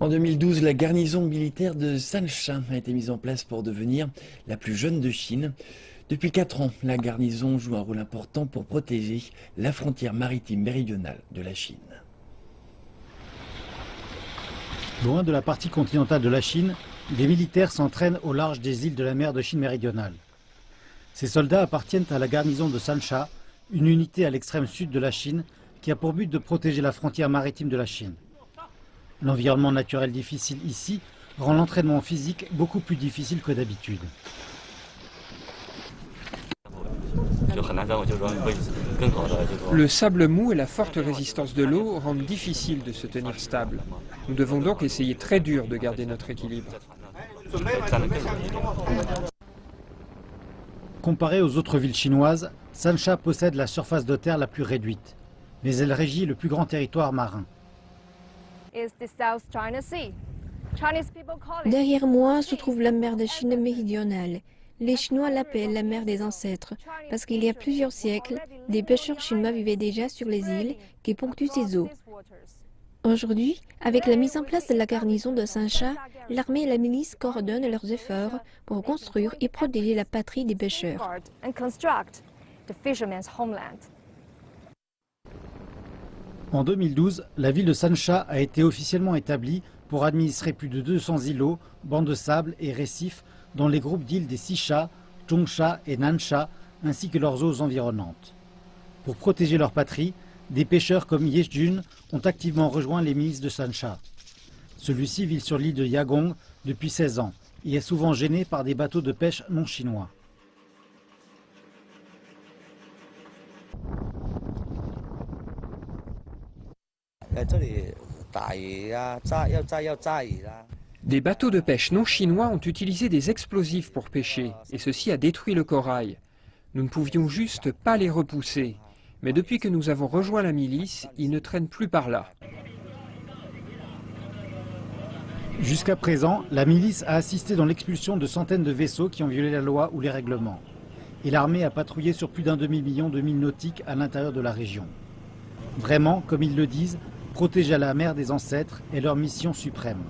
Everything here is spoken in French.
En 2012, la garnison militaire de Sansha a été mise en place pour devenir la plus jeune de Chine. Depuis 4 ans, la garnison joue un rôle important pour protéger la frontière maritime méridionale de la Chine. Loin de la partie continentale de la Chine, des militaires s'entraînent au large des îles de la mer de Chine méridionale. Ces soldats appartiennent à la garnison de Sansha, une unité à l'extrême sud de la Chine qui a pour but de protéger la frontière maritime de la Chine. L'environnement naturel difficile ici rend l'entraînement physique beaucoup plus difficile que d'habitude. Le sable mou et la forte résistance de l'eau rendent difficile de se tenir stable. Nous devons donc essayer très dur de garder notre équilibre. Comparée aux autres villes chinoises, Sansha possède la surface de terre la plus réduite, mais elle régit le plus grand territoire marin. Derrière moi se trouve la mer de Chine méridionale. Les Chinois l'appellent la mer des ancêtres, parce qu'il y a plusieurs siècles, des pêcheurs chinois vivaient déjà sur les îles qui ponctuent ces eaux. Aujourd'hui, avec la mise en place de la garnison de Sansha, l'armée et la milice coordonnent leurs efforts pour construire et protéger la patrie des pêcheurs. En 2012, la ville de Sansha a été officiellement établie pour administrer plus de 200 îlots, bancs de sable et récifs dans les groupes d'îles des Xisha, Zhongsha et Nansha, ainsi que leurs eaux environnantes. Pour protéger leur patrie, des pêcheurs comme Ye Jun ont activement rejoint les milices de Sansha. Celui-ci vit sur l'île de Yagong depuis 16 ans et est souvent gêné par des bateaux de pêche non chinois. Des bateaux de pêche non chinois ont utilisé des explosifs pour pêcher, et ceci a détruit le corail. Nous ne pouvions juste pas les repousser. Mais depuis que nous avons rejoint la milice, ils ne traînent plus par là. Jusqu'à présent, la milice a assisté dans l'expulsion de centaines de vaisseaux qui ont violé la loi ou les règlements. Et l'armée a patrouillé sur plus d'un demi-million de milles nautiques à l'intérieur de la région. Vraiment, comme ils le disent, protéger la mer des ancêtres est leur mission suprême.